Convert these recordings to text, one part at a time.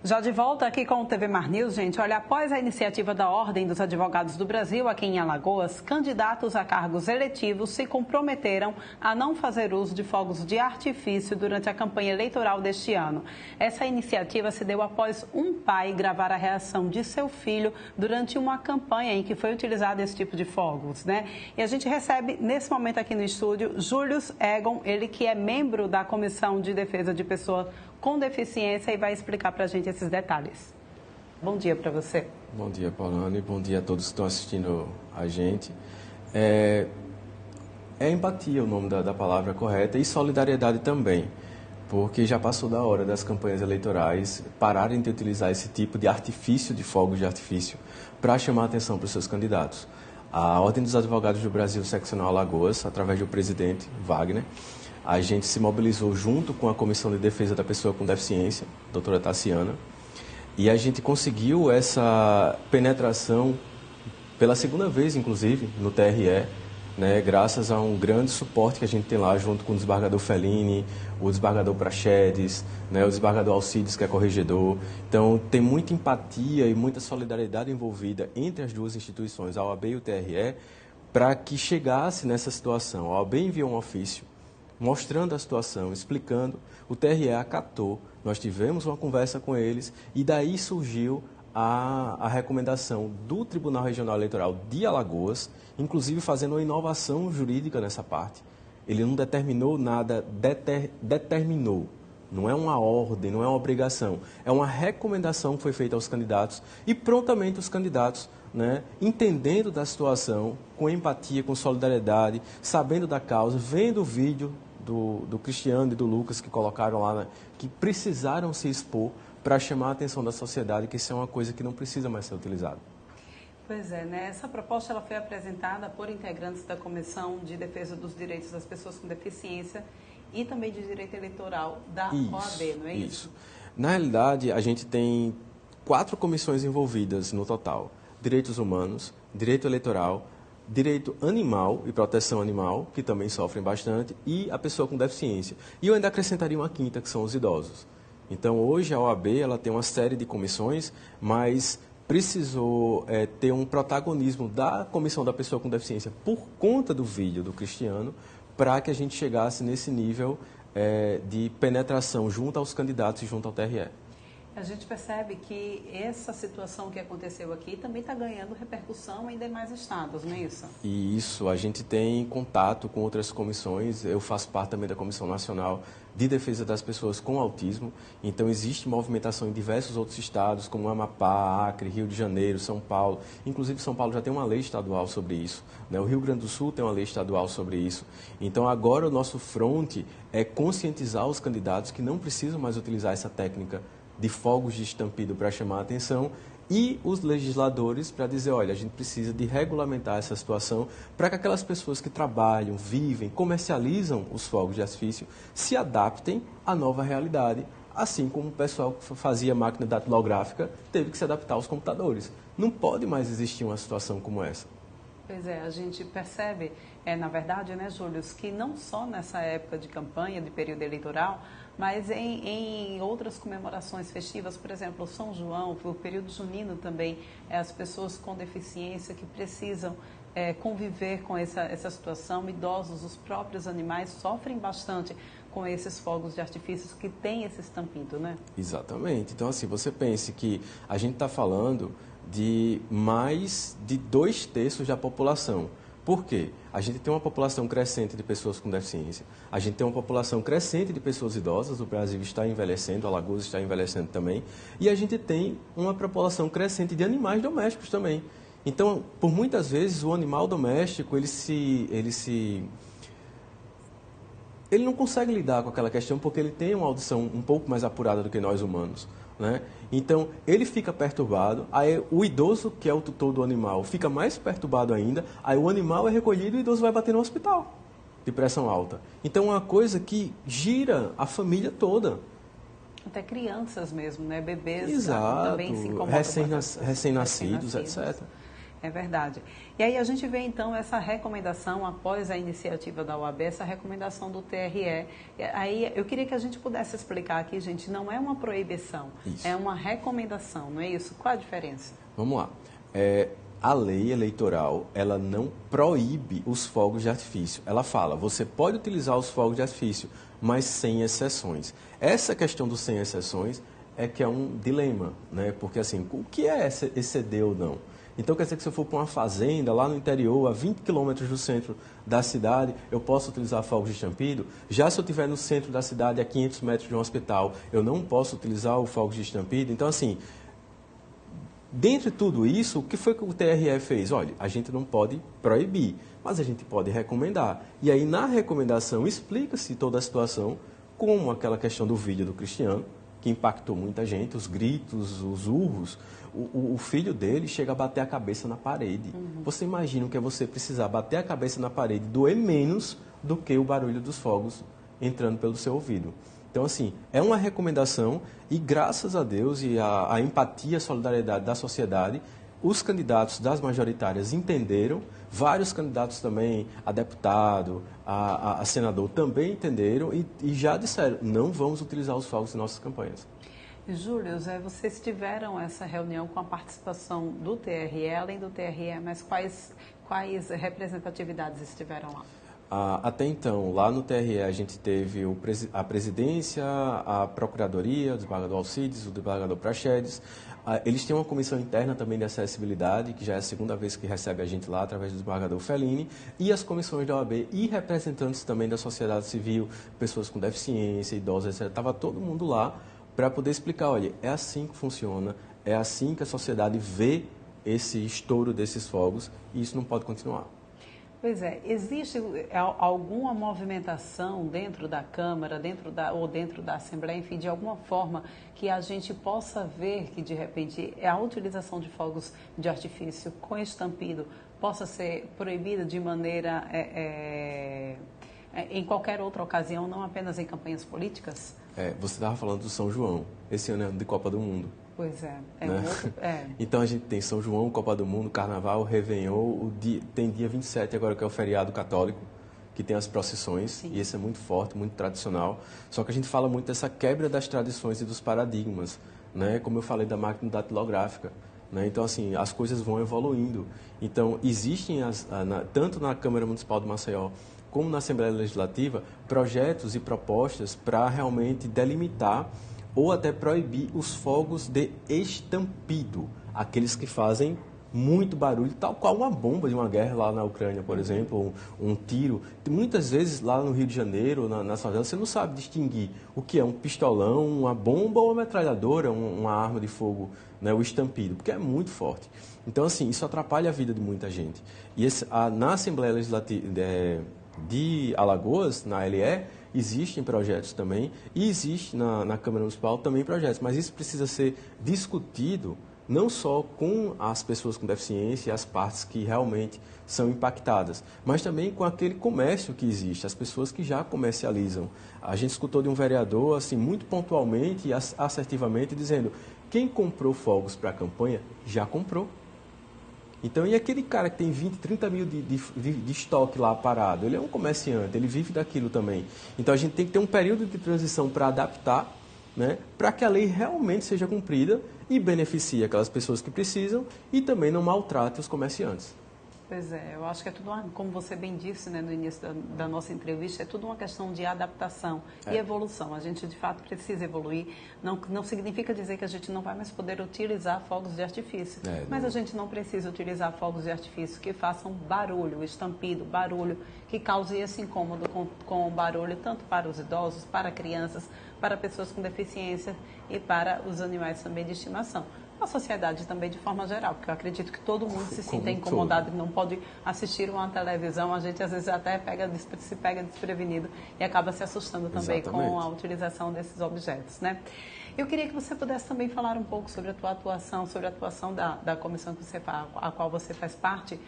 Já de volta aqui com o TV Mar News, gente. Olha, após a iniciativa da Ordem dos Advogados do Brasil aqui em Alagoas, candidatos a cargos eletivos se comprometeram a não fazer uso de fogos de artifício durante a campanha eleitoral deste ano. Essa iniciativa se deu após um pai gravar a reação de seu filho durante uma campanha em que foi utilizado esse tipo de fogos, né? E a gente recebe, nesse momento aqui no estúdio, Júlio Egon, ele que é membro da Comissão de Defesa de Pessoas com Deficiência e vai explicar para a gente esses detalhes. Bom dia para você. Bom dia, Paulane. Bom dia a todos que estão assistindo a gente. É empatia o nome da palavra correta e solidariedade também, porque já passou da hora das campanhas eleitorais pararem de utilizar esse tipo de artifício, de fogos de artifício, para chamar a atenção para os seus candidatos. A Ordem dos Advogados do Brasil, Seccional Alagoas, através do presidente Wagner, a gente se mobilizou junto com a Comissão de Defesa da Pessoa com Deficiência, doutora Tassiana, e a gente conseguiu essa penetração pela segunda vez, inclusive, no TRE, né, graças a um grande suporte que a gente tem lá, junto com o desembargador Fellini, o desembargador Praxedes, né, o desembargador Alcides, que é corregedor. Então, tem muita empatia e muita solidariedade envolvida entre as duas instituições, a OAB e o TRE, para que chegasse nessa situação. A OAB enviou um ofício mostrando a situação, explicando, o TRE acatou, nós tivemos uma conversa com eles e daí surgiu a recomendação do Tribunal Regional Eleitoral de Alagoas, inclusive fazendo uma inovação jurídica nessa parte. Ele não determinou nada, determinou. Não é uma ordem, não é uma obrigação. É uma recomendação que foi feita aos candidatos e prontamente os candidatos, né, entendendo da situação, com empatia, com solidariedade, sabendo da causa, vendo o vídeo do Cristiano e do Lucas que colocaram lá, né, que precisaram se expor para chamar a atenção da sociedade que isso é uma coisa que não precisa mais ser utilizada. Pois é, né? Essa proposta ela foi apresentada por integrantes da Comissão de Defesa dos Direitos das Pessoas com Deficiência e também de Direito Eleitoral da OAB, não é isso? Isso. Na realidade, a gente tem 4 comissões envolvidas no total: Direitos Humanos, Direito Eleitoral, Direito Animal e Proteção Animal, que também sofrem bastante, e a pessoa com deficiência. E eu ainda acrescentaria uma quinta, que são os idosos. Então, hoje a OAB ela tem uma série de comissões, mas precisou ter um protagonismo da Comissão da Pessoa com Deficiência por conta do vídeo do Cristiano, para que a gente chegasse nesse nível de penetração junto aos candidatos e junto ao TRE. A gente percebe que essa situação que aconteceu aqui também está ganhando repercussão em demais estados, não é isso? Isso, a gente tem contato com outras comissões, eu faço parte também da Comissão Nacional de Defesa das Pessoas com Autismo, então existe movimentação em diversos outros estados, como Amapá, Acre, Rio de Janeiro, São Paulo, inclusive São Paulo já tem uma lei estadual sobre isso, né? O Rio Grande do Sul tem uma lei estadual sobre isso, então agora o nosso fronte é conscientizar os candidatos que não precisam mais utilizar essa técnica de fogos de estampido para chamar a atenção e os legisladores para dizer, olha, a gente precisa de regulamentar essa situação para que aquelas pessoas que trabalham, vivem, comercializam os fogos de artifício se adaptem à nova realidade, assim como o pessoal que fazia máquina datilográfica teve que se adaptar aos computadores. Não pode mais existir uma situação como essa. Pois é, a gente percebe, na verdade, né, Júlio, que não só nessa época de campanha, de período eleitoral, mas em outras comemorações festivas, por exemplo, o São João, o período junino também, as pessoas com deficiência que precisam conviver com essa situação, idosos, os próprios animais sofrem bastante com esses fogos de artifícios que têm esse estampido, né? Exatamente. Então, assim, você pense que a gente está falando de mais de 2/3 da população. Por quê? A gente tem uma população crescente de pessoas com deficiência, a gente tem uma população crescente de pessoas idosas, o Brasil está envelhecendo, Alagoas está envelhecendo também, e a gente tem uma população crescente de animais domésticos também. Então, por muitas vezes, o animal doméstico, ele não consegue lidar com aquela questão porque ele tem uma audição um pouco mais apurada do que nós humanos, né? Então, ele fica perturbado, aí o idoso, que é o tutor do animal, fica mais perturbado ainda, aí o animal é recolhido e o idoso vai bater no hospital de pressão alta. Então, é uma coisa que gira a família toda. Até crianças mesmo, né? Bebês. Exato, também se incomodam recém-nascidos, etc. É verdade. E aí a gente vê então essa recomendação, após a iniciativa da OAB, essa recomendação do TRE. Aí eu queria que a gente pudesse explicar aqui, gente, não é uma proibição, Isso. é uma recomendação, não é isso? Qual a diferença? Vamos lá. A lei eleitoral, ela não proíbe os fogos de artifício. Ela fala, você pode utilizar os fogos de artifício, mas sem exceções. Essa questão do sem exceções é que é um dilema, né? Porque assim, o que é exceder ou não? Então, quer dizer que se eu for para uma fazenda lá no interior, a 20 quilômetros do centro da cidade, eu posso utilizar fogos de estampido? Já se eu estiver no centro da cidade, a 500 metros de um hospital, eu não posso utilizar o fogos de estampido? Então, assim, dentre tudo isso, o que foi que o TRE fez? Olha, a gente não pode proibir, mas a gente pode recomendar. E aí, na recomendação, explica-se toda a situação, como aquela questão do vídeo do Cristiano, que impactou muita gente, os gritos, os urros. O filho dele chega a bater a cabeça na parede. Você imagina o que é você precisar bater a cabeça na parede, doer menos do que o barulho dos fogos entrando pelo seu ouvido. Então, assim, é uma recomendação e, graças a Deus e a empatia, a solidariedade da sociedade, os candidatos das majoritárias entenderam, vários candidatos também a deputado, a senador também entenderam e já disseram, não vamos utilizar os fogos em nossas campanhas. Júlio, vocês tiveram essa reunião com a participação do TRE, além do TRE, mas quais representatividades estiveram lá? Até então, lá no TRE, a gente teve a presidência, a procuradoria, o desembargador Alcides, o desembargador Praxedes. Eles têm uma comissão interna também de acessibilidade, que já é a segunda vez que recebe a gente lá, através do desembargador Fellini, e as comissões da OAB e representantes também da sociedade civil, pessoas com deficiência, idosos, etc. Estava todo mundo lá para poder explicar, olha, é assim que funciona, é assim que a sociedade vê esse estouro desses fogos e isso não pode continuar. Pois é, existe alguma movimentação dentro da Câmara, ou dentro da Assembleia, enfim, de alguma forma que a gente possa ver que, de repente, a utilização de fogos de artifício com estampido possa ser proibida de maneira, em qualquer outra ocasião, não apenas em campanhas políticas? Você estava falando do São João, esse ano é ano de Copa do Mundo. Pois é. Né? Então a gente tem São João, Copa do Mundo, Carnaval, Réveillon, tem dia 27 agora que é o feriado católico, que tem as procissões, Sim. E esse é muito forte, muito tradicional. Só que a gente fala muito dessa quebra das tradições e dos paradigmas, né? Como eu falei da máquina datilográfica. Né? Então, assim, as coisas vão evoluindo. Então, existem, tanto na Câmara Municipal de Maceió, como na Assembleia Legislativa, projetos e propostas para realmente delimitar ou até proibir os fogos de estampido, aqueles que fazem muito barulho, tal qual uma bomba de uma guerra lá na Ucrânia, por exemplo, um tiro. Muitas vezes lá no Rio de Janeiro, na favela, você não sabe distinguir o que é um pistolão, uma bomba ou uma metralhadora, uma arma de fogo, né, o estampido, porque é muito forte. Então, assim, isso atrapalha a vida de muita gente. E na Assembleia Legislativa de Alagoas, na LE, existem projetos também, e existe na Câmara Municipal também projetos, mas isso precisa ser discutido não só com as pessoas com deficiência e as partes que realmente são impactadas, mas também com aquele comércio que existe, as pessoas que já comercializam. A gente escutou de um vereador, assim, muito pontualmente e assertivamente, dizendo, quem comprou fogos para a campanha, já comprou. Então, e aquele cara que tem 20, 30 mil de estoque lá parado? Ele é um comerciante, ele vive daquilo também. Então, a gente tem que ter um período de transição para adaptar, né, para que a lei realmente seja cumprida e beneficie aquelas pessoas que precisam e também não maltrate os comerciantes. Pois é, eu acho que é tudo, como você bem disse, né, no início da nossa entrevista, é tudo uma questão de adaptação e evolução. A gente, de fato, precisa evoluir. Não significa dizer que a gente não vai mais poder utilizar fogos de artifício, mas a gente não precisa utilizar fogos de artifício que façam barulho, estampido, barulho, que cause esse incômodo com barulho, tanto para os idosos, para crianças, para pessoas com deficiência e para os animais também de estimação. A sociedade também de forma geral, porque eu acredito que todo mundo se sinta incomodado e não pode assistir uma televisão, a gente às vezes até se pega desprevenido e acaba se assustando também com a utilização desses objetos, né? Eu queria que você pudesse também falar um pouco sobre a tua atuação, sobre a atuação da comissão a qual você faz parte,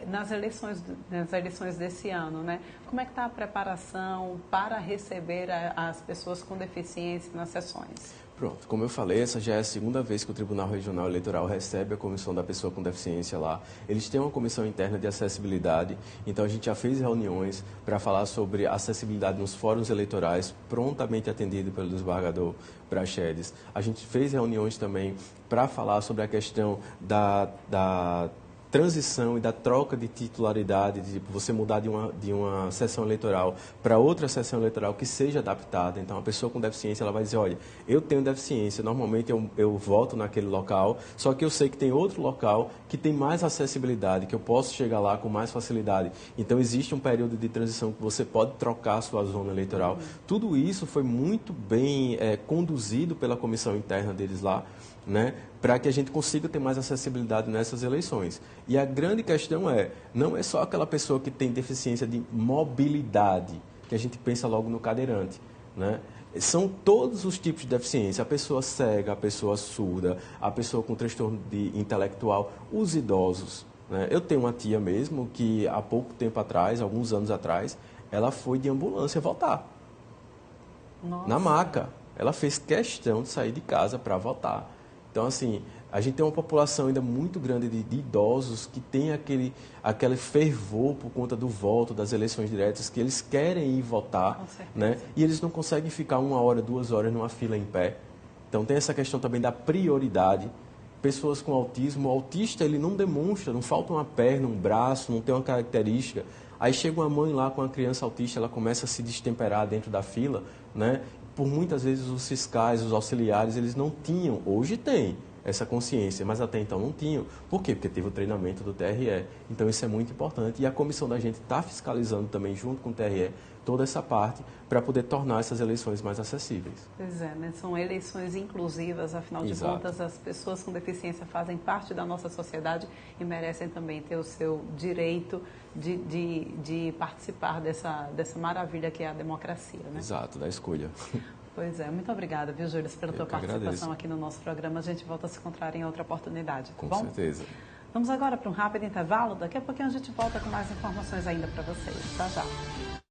nas eleições desse ano, né? Como é que está a preparação para receber as pessoas com deficiência nas sessões? Pronto, como eu falei, essa já é a segunda vez que o Tribunal Regional Eleitoral recebe a comissão da pessoa com deficiência lá. Eles têm uma comissão interna de acessibilidade, então a gente já fez reuniões para falar sobre acessibilidade nos fóruns eleitorais, prontamente atendido pelo desembargador Praxedes. A gente fez reuniões também para falar sobre a questão da transição e da troca de titularidade, de você mudar de uma sessão eleitoral para outra sessão eleitoral que seja adaptada. Então, a pessoa com deficiência ela vai dizer, olha, eu tenho deficiência, normalmente eu voto naquele local, só que eu sei que tem outro local que tem mais acessibilidade, que eu posso chegar lá com mais facilidade. Então, existe um período de transição que você pode trocar a sua zona eleitoral. Tudo isso foi muito bem conduzido pela comissão interna deles lá, né, para que a gente consiga ter mais acessibilidade nessas eleições. E a grande questão não é só aquela pessoa que tem deficiência de mobilidade, que a gente pensa logo no cadeirante, né? São todos os tipos de deficiência, a pessoa cega, a pessoa surda, a pessoa com transtorno intelectual, os idosos, né? Eu tenho uma tia mesmo que há pouco tempo atrás, alguns anos atrás, ela foi de ambulância votar. Nossa. Na maca. Ela fez questão de sair de casa para votar. Então, assim, a gente tem uma população ainda muito grande de idosos que tem aquele fervor por conta do voto, das eleições diretas, que eles querem ir votar, né? E eles não conseguem ficar 1 hora, 2 horas numa fila em pé. Então, tem essa questão também da prioridade. Pessoas com autismo, o autista, ele não demonstra, não falta uma perna, um braço, não tem uma característica. Aí chega uma mãe lá com uma criança autista, ela começa a se destemperar dentro da fila, né? Por muitas vezes os fiscais, os auxiliares, eles não tinham, hoje tem essa consciência, mas até então não tinham. Por quê? Porque teve o treinamento do TRE. Então isso é muito importante e a comissão da gente está fiscalizando também, junto com o TRE, toda essa parte para poder tornar essas eleições mais acessíveis. Pois é, né? São eleições inclusivas, afinal de contas, as pessoas com deficiência fazem parte da nossa sociedade e merecem também ter o seu direito de participar dessa maravilha que é a democracia, né? Exato, da escolha. Pois é, muito obrigada, viu, Júlio, pela tua participação aqui no nosso programa. A gente volta a se encontrar em outra oportunidade, tá bom? Com certeza. Vamos agora para um rápido intervalo. Daqui a pouquinho a gente volta com mais informações ainda para vocês. Tchau, tchau.